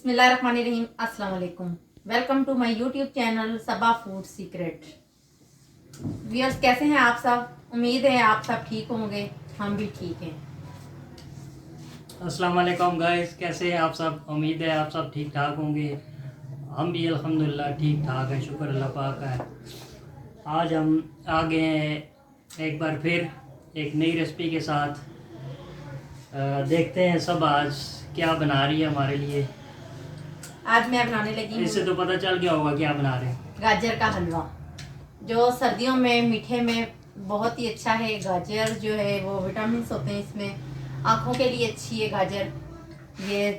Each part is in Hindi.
बिस्मिल्लाहिर्रहमानिर्रहीम, अस्सलाम वालेकुम। Welcome to my YouTube channel Saba food secret. Viewers, कैसे हैं आप सब? उम्मीद है आप सब ठीक होंगे, हम भी ठीक हैं। अस्सलाम वालेकुम गाइस, कैसे हैं आप सब? उम्मीद है आप सब ठीक ठाक होंगे। हम भी अल्हम्दुलिल्लाह ठीक ठाक हैं, शुक्र अल्लाह पाक का है। आज हम आ गए हैं एक बार फिर एक नई रेसिपी के साथ। देखते हैं सब आज क्या बना रही है हमारे लिए। आज मैं बनाने लगी हूँ इससे तो पता चल गया होगा क्या बना रहे हैं। गाजर का हलवा, जो सर्दियों में मीठे में बहुत ही अच्छा है। गाजर जो है वो विटामिन होते हैं इसमें, आँखों के लिए अच्छी है गाजर। ये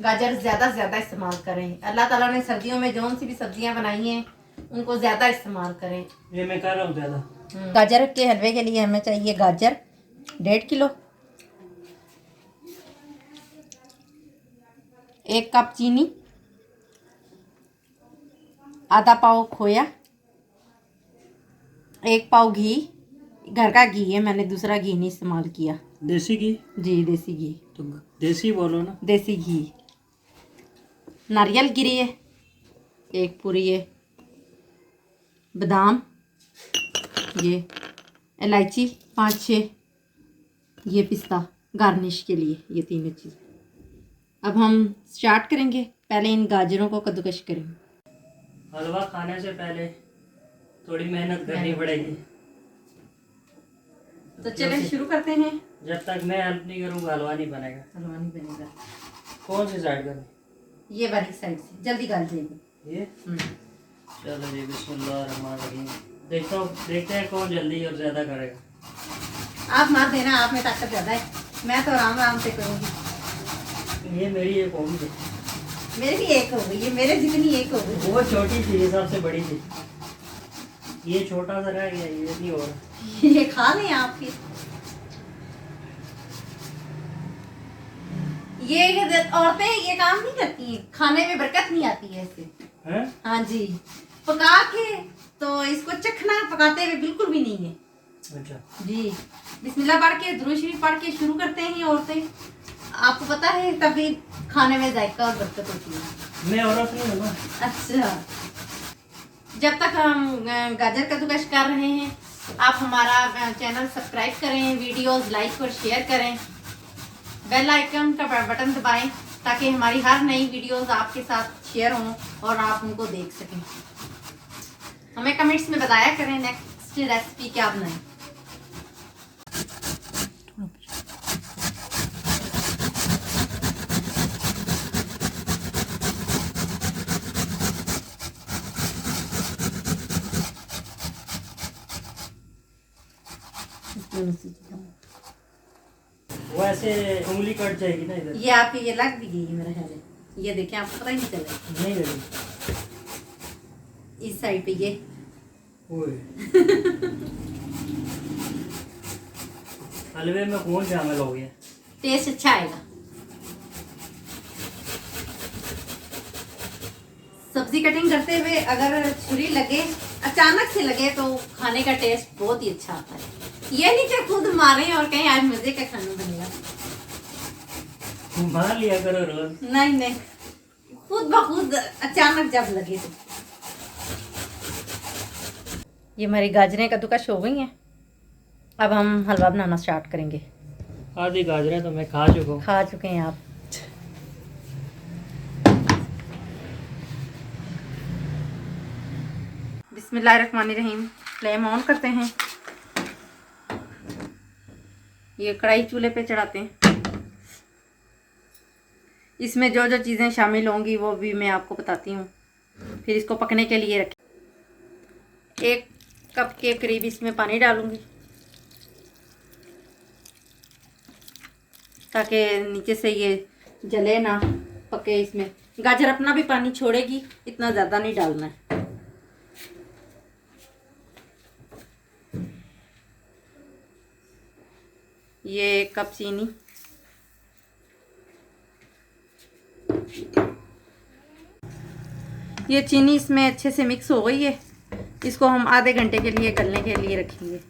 गाजर ज़्यादा से ज़्यादा इस्तेमाल करें। अल्लाह ताला ने सर्दियों में जौन सी भी सब्जियां बनाई हैं उनको ज़्यादा इस्तेमाल करें। ये मैं कर रहा हूँ ज़्यादा। गाजर के हलवे के लिए हमें चाहिए गाजर 1.5 किलो, 1 कप चीनी, आधा पाव खोया, 1 पाव घी। घर का घी है, मैंने दूसरा घी नहीं इस्तेमाल किया। देसी घी? जी, देसी घी। तो देसी बोलो ना। देसी घी। नारियल गिरी है 1 पूरी है, बादाम, ये इलायची 5-6, ये पिस्ता गार्निश के लिए, ये तीनों चीज़। अब हम स्टार्ट करेंगे। पहले इन गाजरों को कद्दूकश करेंगे। हलवा खाने से पहले थोड़ी मेहनत करनी पड़ेगी। तो चलिए शुरू करते हैं। जब तक मैं हेल्प नहीं करूँगा हलवा नहीं बनेगा। हलवा नहीं बनेगा। कौन सी साइड करें? ये वाली साइड से जल्दी गल जाएगी। ये चलो जी, बिस्मिल्लाहिर्रहमानिर्रहीम। देखते हैं कौन जल्दी और ज्यादा करेगा। आप मार देना, आप में ताकत ज्यादा है, मैं तो आराम आराम से करूँगी। ये मेरी एक होगी थी। मेरी भी एक हो गई, ये मेरे जितनी एक हो गई। वो छोटी थी, ये सबसे बड़ी थी। ये छोटा सा रह गया, ये नहीं हो रहा। ये खा लें आप फिर। ये औरतें ये काम नहीं करती हैं, खाने में बरकत नहीं आती है इससे। हैं? हाँ जी, पका के तो इसको चखना पकाते हुए बिल्कुल भी नहीं है। अच्छा जी, बिस्मिल्लाह पढ़ के दुरूद शरीफ पढ़ के शुरू करते हैं ये औरतें। आपको पता है तभी खाने में जायका और बरकत होती है। मैं औरत नहीं हूँ ना। अच्छा, जब तक हम गाजर कद्दूकश कर रहे हैं, आप हमारा चैनल सब्सक्राइब करें, वीडियोस लाइक और शेयर करें, बेल आइकन का बटन दबाएं ताकि हमारी हर नई वीडियोस आपके साथ शेयर हों और आप उनको देख सकें। हमें कमेंट्स में बताया करें नेक्स्ट रेसिपी क्या बनाएं। वो ऐसे उंगली कट जाएगी ना इधर। ये आपकी ये लग भी गई मेरा ख्याल है। ये देखें, आपको पता ही नहीं चला। नहीं लगी। इस साइड पे ये हलवे में कौन शामिल हो गया? टेस्ट अच्छा आएगा। सब्जी कटिंग करते हुए अगर छुरी लगे, अचानक से लगे, तो खाने का टेस्ट बहुत ही अच्छा आता है। ये नहीं कि खुद मारे और कहीं आज मजे का खाना बनेगा। मार लिया करो रोज। नहीं नहीं, खुद ब खुद अचानक जब लगे तो। ये हमारी गाजरें कद्दूकश हो गई हैं। अब हम हलवा बनाना स्टार्ट करेंगे। आधी गाजरें तो मैं खा चुका हूँ। खा चुके हैं आप। बिस्मिल्लाहिर्रहमानिर्रहीम। फ्लेम ऑन करते हैं। ये कढ़ाई चूल्हे पे चढ़ाते हैं। इसमें जो जो चीज़ें शामिल होंगी वो भी मैं आपको बताती हूँ। फिर इसको पकने के लिए रखें। 1 कप के करीब इसमें पानी डालूंगी ताकि नीचे से ये जले ना, पके। इसमें गाजर अपना भी पानी छोड़ेगी, इतना ज़्यादा नहीं डालना है। ये 1 कप चीनी, ये चीनी इसमें अच्छे से मिक्स हो गई है। इसको हम आधे घंटे के लिए गलने के लिए रखेंगे।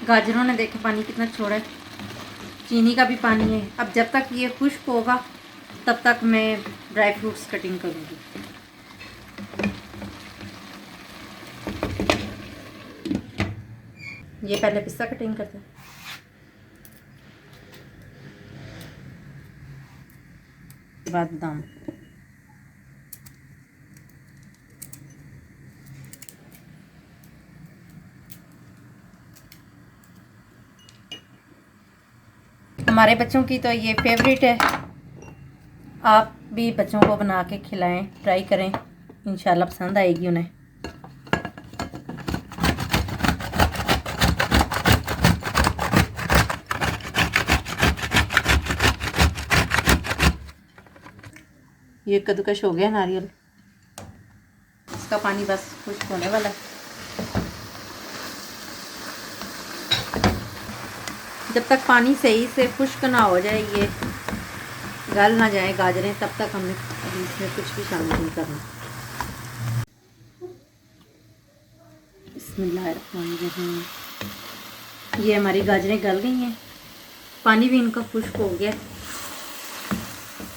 गाजरों ने देखे पानी कितना छोड़ा है, चीनी का भी पानी है। अब जब तक ये खुश्क होगा तब तक मैं ड्राई फ्रूट्स कटिंग करूँगी। ये पहले पिस्ता कटिंग करते हैं। बादाम, हमारे बच्चों की तो ये फेवरेट है। आप भी बच्चों को बना के खिलाएं, ट्राई करें, इंशाल्लाह पसंद आएगी उन्हें। ये कद्दूकश हो गया नारियल, इसका पानी बस खुश्क होने वाला है। जब तक पानी सही से खुश्क ना हो जाए, ये गल ना जाए गाजरें, तब तक हमें अभी इसमें कुछ भी शामिल नहीं करना। बिस्मिल्लाहिर्रहमानिर्रहीम। ये हमारी गाजरें गल गई हैं, पानी भी इनका खुश्क हो गया।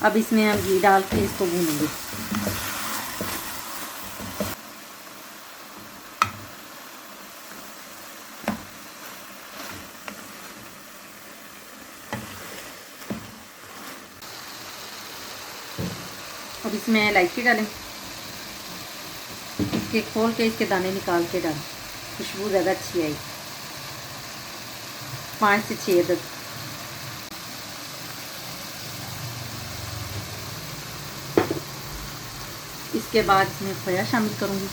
अब इसमें हम घी डाल के इसको भूनेंगे। अब इसमें इलायची डालें, इसके खोल के इसके दाने निकाल के डालें, खुशबू ज़्यादा अच्छी आएगी। 5 से 6 अदद। इसके बाद इसमें खोया शामिल करूँगी।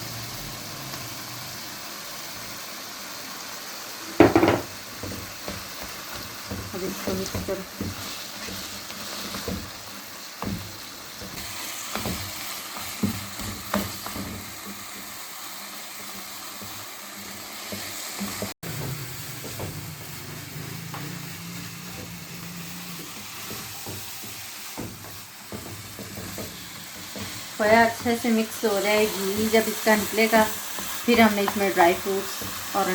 अब इसको मिक्स करो। खोया अच्छे से मिक्स हो जाए, घी जब इसका निकलेगा फिर हमने इसमें ड्राई फ्रूट्स और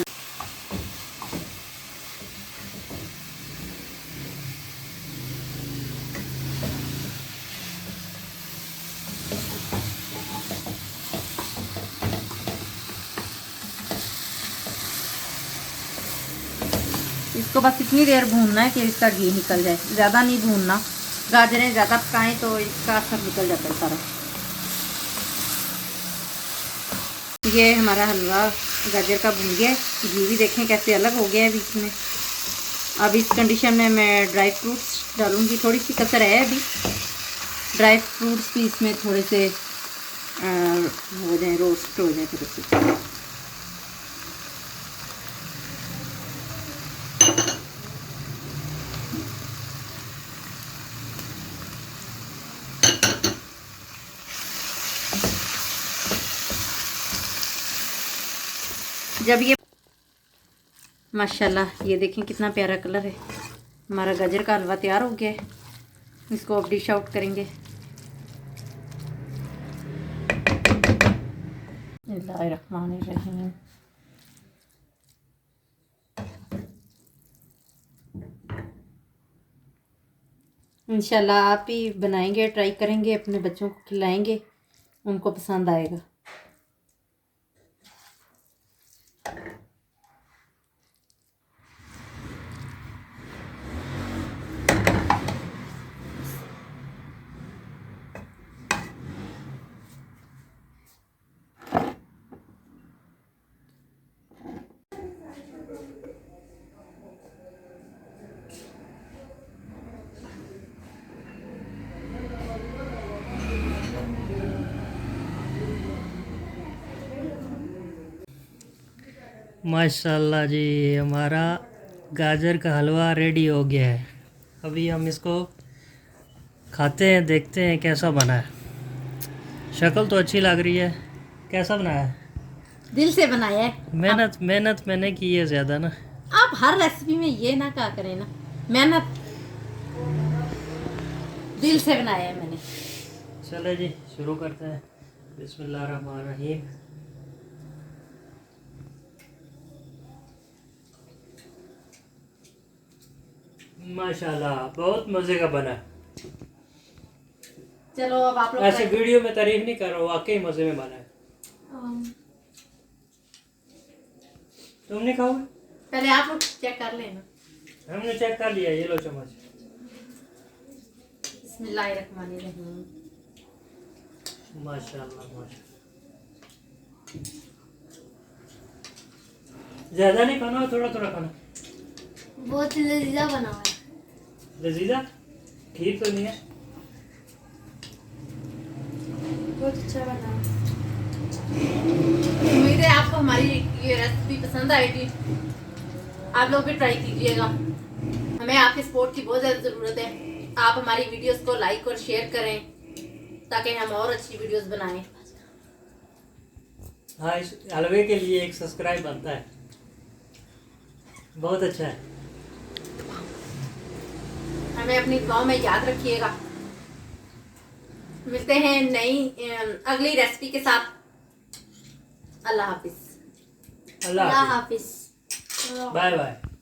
इसको बस इतनी देर भूनना है कि इसका घी निकल जाए, ज़्यादा नहीं भूनना। गाजरें ज़्यादा पकाएं तो इसका असर निकल जाता है सारा। ये हमारा हलवा गाजर का भून गया है, घी भी देखें कैसे अलग हो गया है बीच में। अब इस कंडीशन में मैं ड्राई फ्रूट्स डालूंगी, थोड़ी सी कसर है अभी। ड्राई फ्रूट्स भी इसमें थोड़े से हो जाए, रोस्ट हो जाए थोड़े से। जब ये माशाल्लाह, ये देखें कितना प्यारा कलर है, हमारा गाजर का हलवा तैयार हो गया है। इसको अब डिश आउट करेंगे। बिस्मिल्लाहिर्रहमानिर्रहीम। इंशाल्लाह आप ही बनाएंगे, ट्राई करेंगे, अपने बच्चों को खिलाएंगे, उनको पसंद आएगा। माशाल्लाह जी, हमारा गाजर का हलवा रेडी हो गया है। अभी हम इसको खाते हैं, देखते हैं कैसा बना है। शक्ल तो अच्छी लग रही है, कैसा बनाया है? दिल से बनाया है। मेहनत मैंने की है ज़्यादा ना। आप हर रेसिपी में ये ना कहा करें ना, मेहनत दिल से बनाया है मैंने। चले जी, शुरू करते हैं। बिस्मिल्लाहिर्रहमानिर्रहीम। माशाल्लाह बहुत मजे का बना। चलो अब आप लोग ऐसे वीडियो में तारीफ नहीं कर रहा हूँ, वाकई मजे में बना है। तुम नहीं खाओगे? पहले आप लोग चेक कर लेना। हमने चेक कर लिया, ये लो चम्मच। बिस्मिल्लाहिर्रहमानिर्रहीम। माशाल्लाह माशाल्लाह। ज्यादा नहीं खाना, थोड़ा थोड़ा खाना। बहुत लजीजा बना हुआ है। लजीजा खीर तो नहीं है? बहुत अच्छा बना है। उम्मीद है आपको हमारी ये रेसिपी पसंद आएगी। आप लोग भी ट्राई कीजिएगा। हमें आपके सपोर्ट की बहुत ज़्यादा ज़रूरत है। आप हमारी वीडियोस को लाइक और शेयर करें ताकि हम और अच्छी वीडियोस बनाएं। हाँ, इस हलवे के लिए एक सब्सक्राइब बनता है। बहुत अच्छा है। हमें अपनी दुआओं में याद रखिएगा। मिलते हैं नई अगली रेसिपी के साथ। अल्लाह हाफिज। अल्लाह अल्लाह हाफिज। हाफिज। Bye bye.